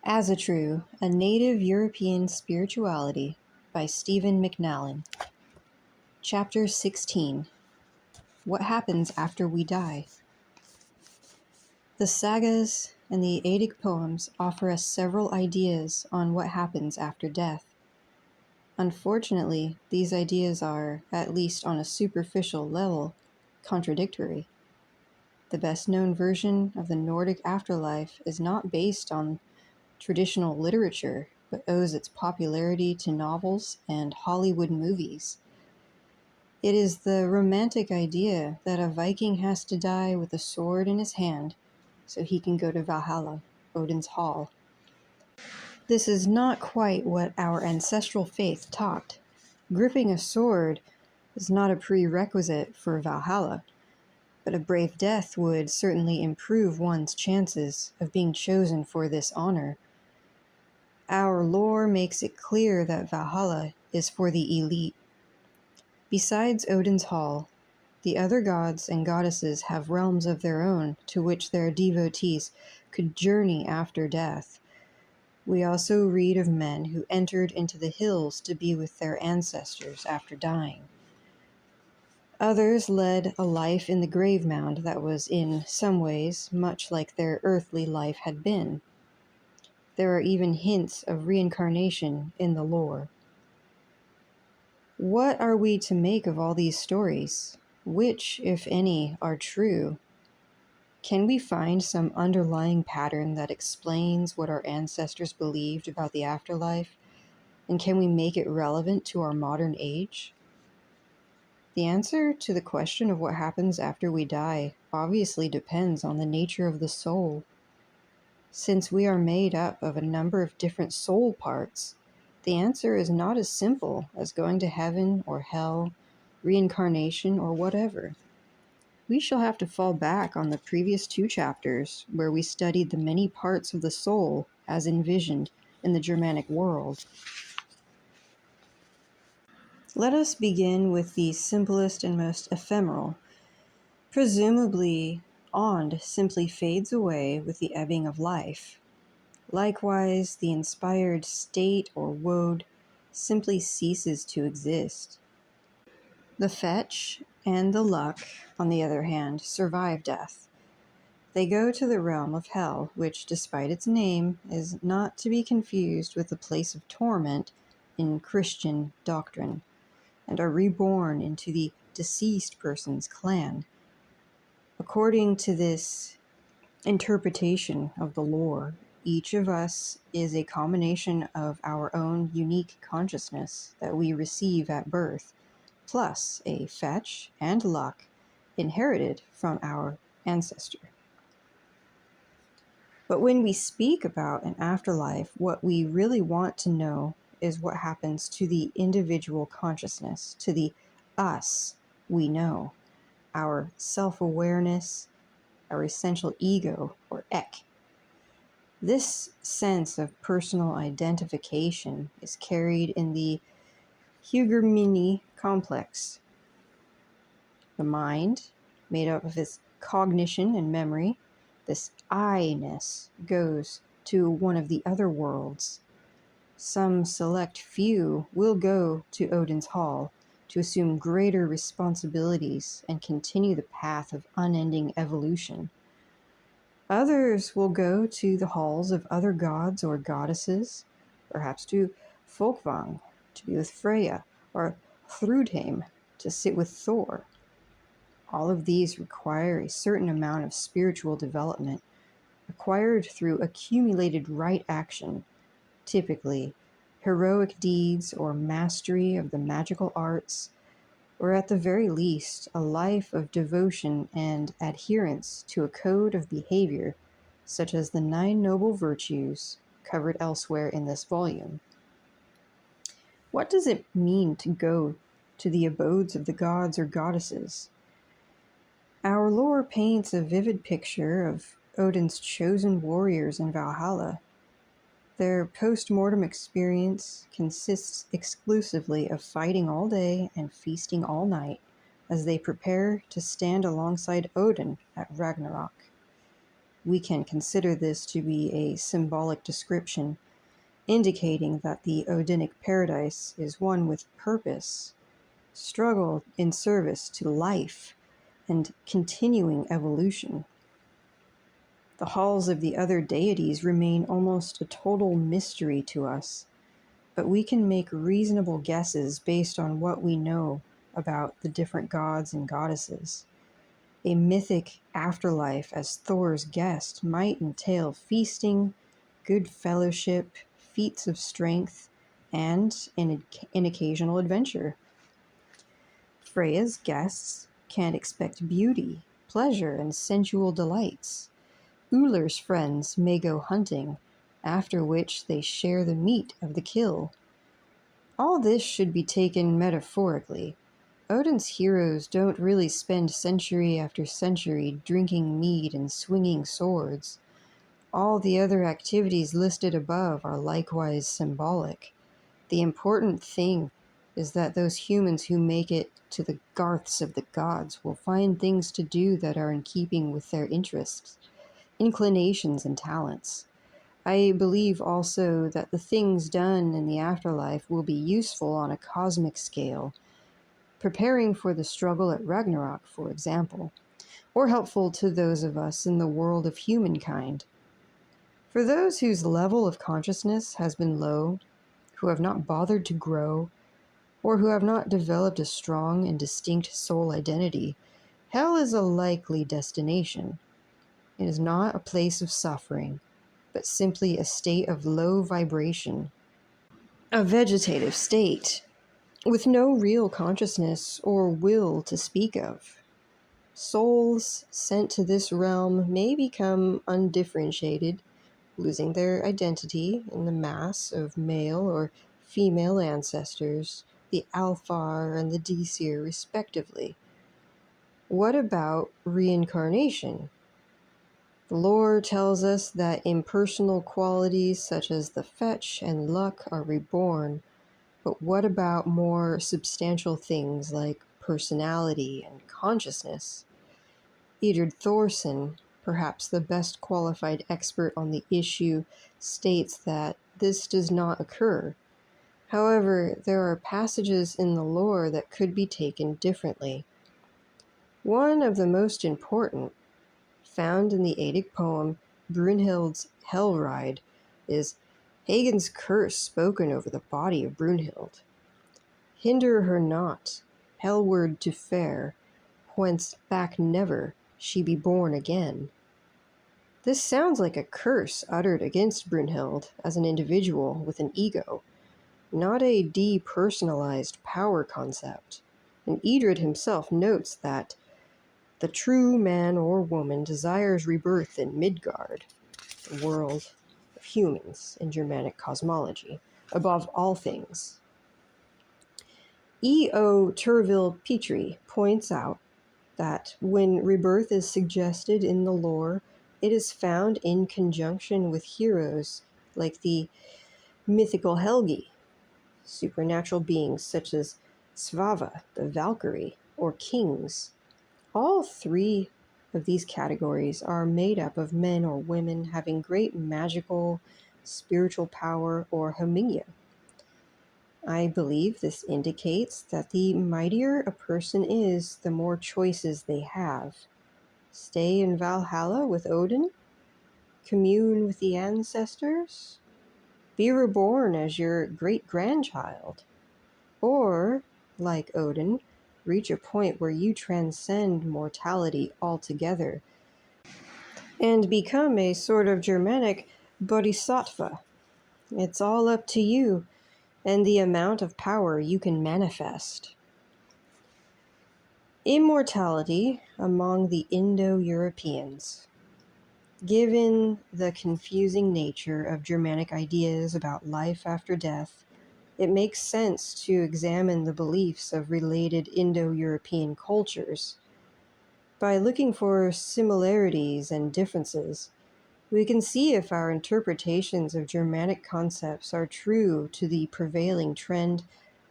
Asatru, A Native European Spirituality by Stephen McNallen. Chapter 16. What Happens After We Die? The sagas and the Eddic poems offer us several ideas on what happens after death. Unfortunately, these ideas are, at least on a superficial level, contradictory. The best-known version of the Nordic afterlife is not based on traditional literature, but owes its popularity to novels and Hollywood movies. It is the romantic idea that a Viking has to die with a sword in his hand so he can go to Valhalla, Odin's Hall. This is not quite what our ancestral faith taught. Gripping a sword is not a prerequisite for Valhalla, but a brave death would certainly improve one's chances of being chosen for this honor. Our lore makes it clear that Valhalla is for the elite. Besides Odin's Hall, the other gods and goddesses have realms of their own to which their devotees could journey after death. We also read of men who entered into the hills to be with their ancestors after dying. Others led a life in the grave mound that was in some ways much like their earthly life had been. There are even hints of reincarnation in the lore. What are we to make of all these stories? Which, if any, are true? Can we find some underlying pattern that explains what our ancestors believed about the afterlife? And can we make it relevant to our modern age? The answer to the question of what happens after we die obviously depends on the nature of the soul. Since we are made up of a number of different soul parts, the answer is not as simple as going to heaven or hell, reincarnation, or whatever. We shall have to fall back on the previous 2 chapters where we studied the many parts of the soul as envisioned in the Germanic world. Let us begin with the simplest and most ephemeral. Presumably, Ond simply fades away with the ebbing of life. Likewise, the inspired state or woad simply ceases to exist. The fetch and the luck, on the other hand, survive death. They go to the realm of hell, which, despite its name, is not to be confused with the place of torment in Christian doctrine, and are reborn into the deceased person's clan. According to this interpretation of the lore, each of us is a combination of our own unique consciousness that we receive at birth, plus a fetch and luck inherited from our ancestor. But when we speak about an afterlife, what we really want to know is what happens to the individual consciousness, to the us we know, our self-awareness, our essential ego, or ek. This sense of personal identification is carried in the Hüggermini complex. The mind, made up of its cognition and memory, this I-ness, goes to one of the other worlds. Some select few will go to Odin's Hall to assume greater responsibilities and continue the path of unending evolution. Others will go to the halls of other gods or goddesses, perhaps to Folkvang to be with Freya, or Thrudheim to sit with Thor. All of these require a certain amount of spiritual development, acquired through accumulated right action, typically heroic deeds or mastery of the magical arts, or at the very least, a life of devotion and adherence to a code of behavior, such as the 9 noble virtues covered elsewhere in this volume. What does it mean to go to the abodes of the gods or goddesses? Our lore paints a vivid picture of Odin's chosen warriors in Valhalla. Their post-mortem experience consists exclusively of fighting all day and feasting all night as they prepare to stand alongside Odin at Ragnarok. We can consider this to be a symbolic description, indicating that the Odinic paradise is one with purpose, struggle in service to life, and continuing evolution. The halls of the other deities remain almost a total mystery to us, but we can make reasonable guesses based on what we know about the different gods and goddesses. A mythic afterlife as Thor's guest might entail feasting, good fellowship, feats of strength, and an occasional adventure. Freya's guests can expect beauty, pleasure, and sensual delights. Ullr's friends may go hunting, after which they share the meat of the kill. All this should be taken metaphorically. Odin's heroes don't really spend century after century drinking mead and swinging swords. All the other activities listed above are likewise symbolic. The important thing is that those humans who make it to the garths of the gods will find things to do that are in keeping with their interests, inclinations, and talents. I believe also that the things done in the afterlife will be useful on a cosmic scale, preparing for the struggle at Ragnarok, for example, or helpful to those of us in the world of humankind. For those whose level of consciousness has been low, who have not bothered to grow, or who have not developed a strong and distinct soul identity, hell is a likely destination. It is not a place of suffering, but simply a state of low vibration, a vegetative state, with no real consciousness or will to speak of. Souls sent to this realm may become undifferentiated, losing their identity in the mass of male or female ancestors, the Alfar and the Disir, respectively. What about reincarnation? The lore tells us that impersonal qualities such as the fetch and luck are reborn, but what about more substantial things like personality and consciousness? Edred Thorson, perhaps the best qualified expert on the issue, states that this does not occur. However, there are passages in the lore that could be taken differently. One of the most important, found in the Eddic poem Brunhild's Hell Ride, is Hagen's curse spoken over the body of Brunhild. Hinder her not, hellward to fare, whence back never she be born again. This sounds like a curse uttered against Brunhild as an individual with an ego, not a depersonalized power concept. And Edred himself notes that the true man or woman desires rebirth in Midgard, the world of humans in Germanic cosmology, above all things. E.O. Turville Petrie points out that when rebirth is suggested in the lore, it is found in conjunction with heroes like the mythical Helgi, supernatural beings such as Svava, the Valkyrie, or kings. All three of these categories are made up of men or women having great magical, spiritual power or hominia. I believe this indicates that the mightier a person is, the more choices they have. Stay in Valhalla with Odin? Commune with the ancestors? Be reborn as your great-grandchild? Or, like Odin, reach a point where you transcend mortality altogether and become a sort of Germanic bodhisattva. It's all up to you and the amount of power you can manifest. Immortality among the Indo-Europeans. Given the confusing nature of Germanic ideas about life after death, it makes sense to examine the beliefs of related Indo-European cultures. By looking for similarities and differences, we can see if our interpretations of Germanic concepts are true to the prevailing trend,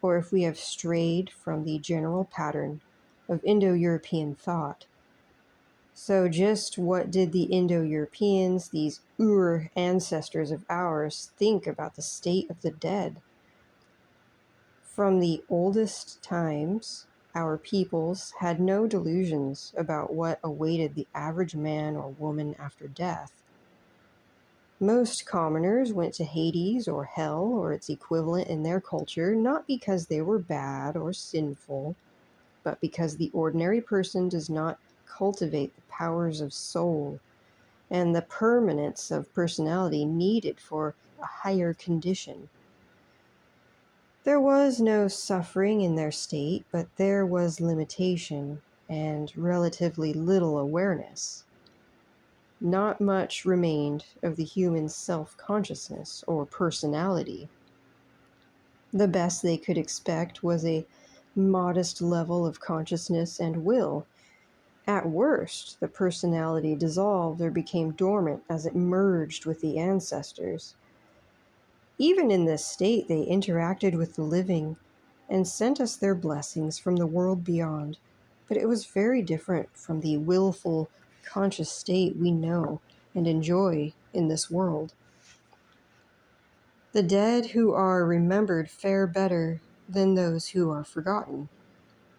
or if we have strayed from the general pattern of Indo-European thought. So, just what did the Indo Europeans, these Ur ancestors of ours, think about the state of the dead? From the oldest times, our peoples had no delusions about what awaited the average man or woman after death. Most commoners went to Hades or hell or its equivalent in their culture, not because they were bad or sinful, but because the ordinary person does not cultivate the powers of soul and the permanence of personality needed for a higher condition. There was no suffering in their state, but there was limitation and relatively little awareness. Not much remained of the human self-consciousness or personality. The best they could expect was a modest level of consciousness and will. At worst, the personality dissolved or became dormant as it merged with the ancestors. Even in this state, they interacted with the living and sent us their blessings from the world beyond. But it was very different from the willful, conscious state we know and enjoy in this world. The dead who are remembered fare better than those who are forgotten.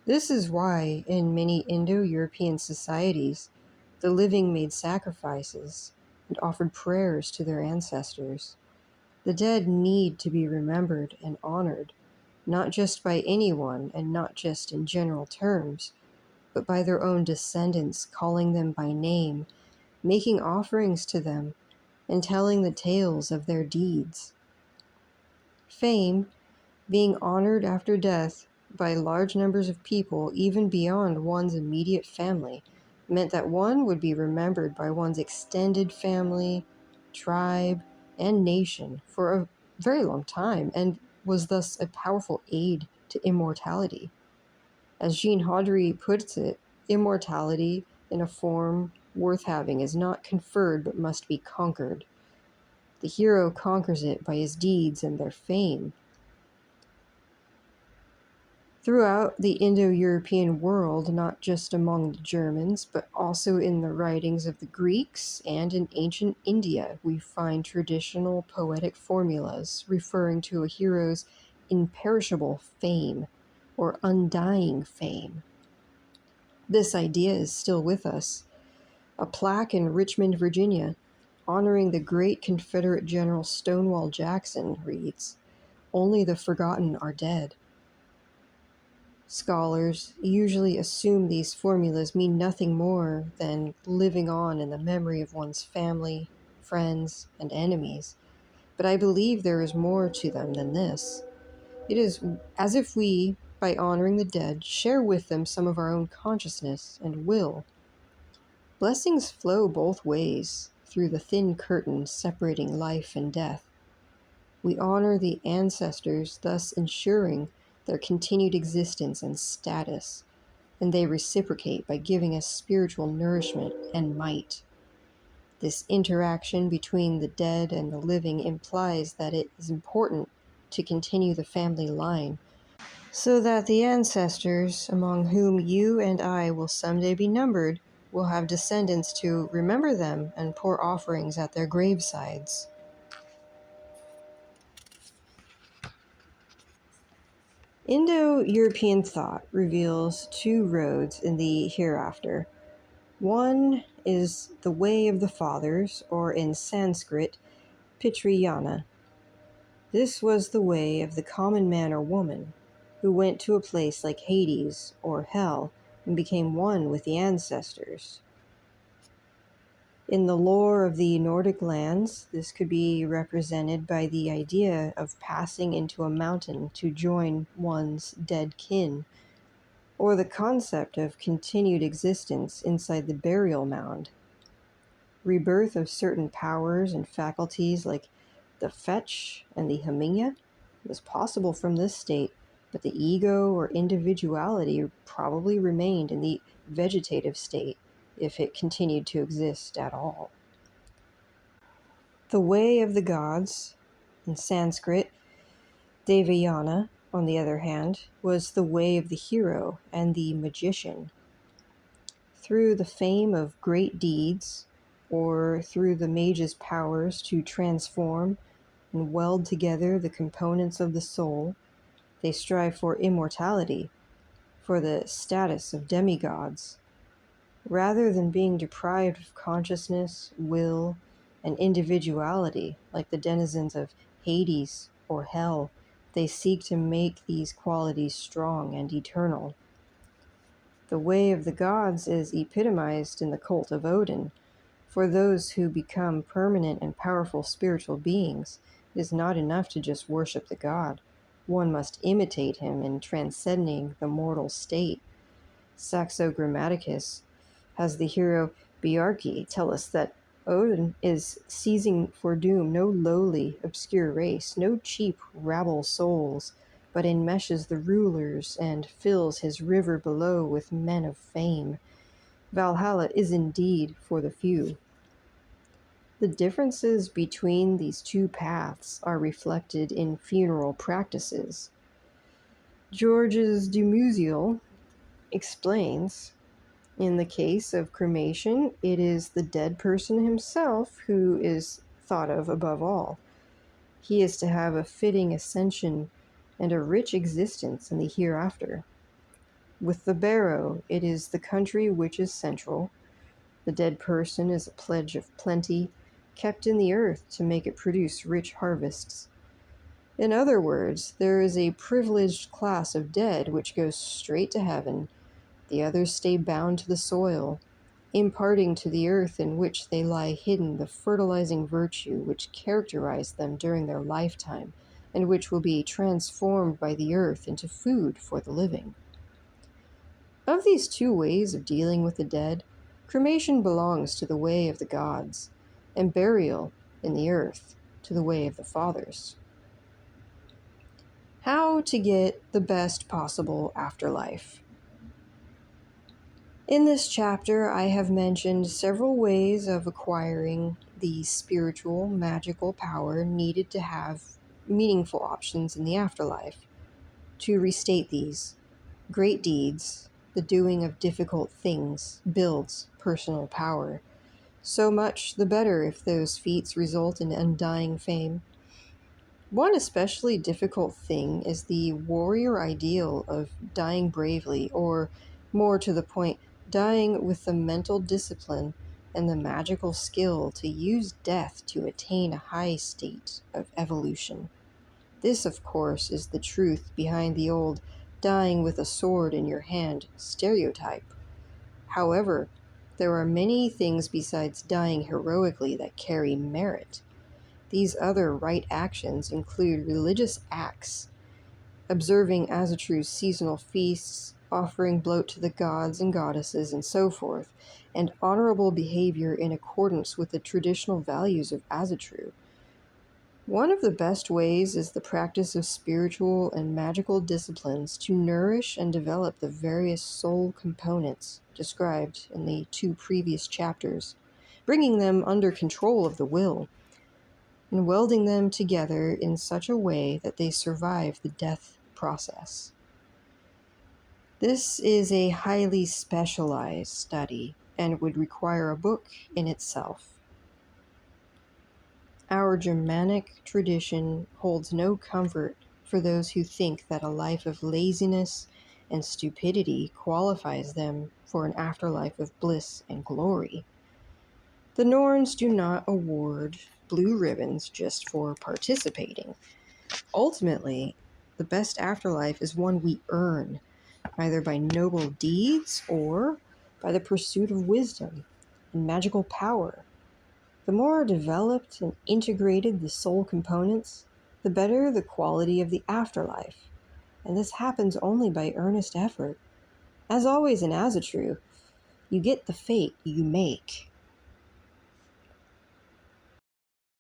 This is why, in many Indo-European societies, the living made sacrifices and offered prayers to their ancestors. The dead need to be remembered and honored, not just by anyone and not just in general terms, but by their own descendants, calling them by name, making offerings to them, and telling the tales of their deeds. Fame, being honored after death by large numbers of people, even beyond one's immediate family, meant that one would be remembered by one's extended family, tribe, and nation for a very long time, and was thus a powerful aid to immortality. As Jean Haudry puts it, immortality in a form worth having is not conferred but must be conquered. The hero conquers it by his deeds and their fame. Throughout the Indo-European world, not just among the Germans, but also in the writings of the Greeks and in ancient India, we find traditional poetic formulas referring to a hero's imperishable fame or undying fame. This idea is still with us. A plaque in Richmond, Virginia, honoring the great Confederate General Stonewall Jackson reads, "Only the forgotten are dead." Scholars usually assume these formulas mean nothing more than living on in the memory of one's family, friends, and enemies. But I believe there is more to them than this. It is as if we, by honoring the dead, share with them some of our own consciousness and will. Blessings flow both ways through the thin curtain separating life and death. We honor the ancestors, thus ensuring their continued existence and status, and they reciprocate by giving us spiritual nourishment and might. This interaction between the dead and the living implies that it is important to continue the family line, so that the ancestors, among whom you and I will someday be numbered, will have descendants to remember them and pour offerings at their gravesides. Indo-European thought reveals two roads in the hereafter. One is the way of the fathers, or in Sanskrit, Pitrayana. This was the way of the common man or woman, who went to a place like Hades or Hell and became one with the ancestors. In the lore of the Nordic lands, this could be represented by the idea of passing into a mountain to join one's dead kin, or the concept of continued existence inside the burial mound. Rebirth of certain powers and faculties like the fetch and the hamiya was possible from this state, but the ego or individuality probably remained in the vegetative state if it continued to exist at all. The way of the gods, in Sanskrit, Devayana, on the other hand, was the way of the hero and the magician. through the fame of great deeds, or through the mage's powers to transform and weld together the components of the soul, they strive for immortality, for the status of demigods. Rather than being deprived of consciousness, will, and individuality like the denizens of Hades or Hell, they seek to make these qualities strong and eternal. The way of the gods is epitomized in the cult of Odin. For those who become permanent and powerful spiritual beings, it is not enough to just worship the god. One must imitate him in transcending the mortal state. Saxo Grammaticus has the hero Bjarki tell us that Odin is seizing for doom no lowly, obscure race, no cheap rabble souls, but enmeshes the rulers and fills his river below with men of fame. Valhalla is indeed for the few. The differences between these two paths are reflected in funeral practices. Georges Dumézil explains, in the case of cremation, it is the dead person himself who is thought of above all. He is to have a fitting ascension and a rich existence in the hereafter. With the barrow, it is the country which is central. The dead person is a pledge of plenty, kept in the earth to make it produce rich harvests. In other words, there is a privileged class of dead which goes straight to heaven. The others stay bound to the soil, imparting to the earth in which they lie hidden the fertilizing virtue which characterized them during their lifetime, and which will be transformed by the earth into food for the living. Of these two ways of dealing with the dead, cremation belongs to the way of the gods, and burial in the earth to the way of the fathers. How to get the best possible afterlife. In this chapter, I have mentioned several ways of acquiring the spiritual, magical power needed to have meaningful options in the afterlife. To restate these, great deeds, the doing of difficult things, builds personal power. So much the better if those feats result in undying fame. One especially difficult thing is the warrior ideal of dying bravely, or, more to the point, dying with the mental discipline and the magical skill to use death to attain a high state of evolution. This, of course, is the truth behind the old dying with a sword in your hand stereotype. However, there are many things besides dying heroically that carry merit. These other right actions include religious acts, observing Asatru's seasonal feasts, offering bloat to the gods and goddesses, and so forth, and honorable behavior in accordance with the traditional values of Asatru. One of the best ways is the practice of spiritual and magical disciplines to nourish and develop the various soul components described in the 2 previous chapters, bringing them under control of the will, and welding them together in such a way that they survive the death process. This is a highly specialized study and would require a book in itself. Our Germanic tradition holds no comfort for those who think that a life of laziness and stupidity qualifies them for an afterlife of bliss and glory. The Norns do not award blue ribbons just for participating. Ultimately, the best afterlife is one we earn, either by noble deeds or by the pursuit of wisdom and magical power. The more developed and integrated the soul components, the better the quality of the afterlife, and this happens only by earnest effort. As always in Asatru, you get the fate you make.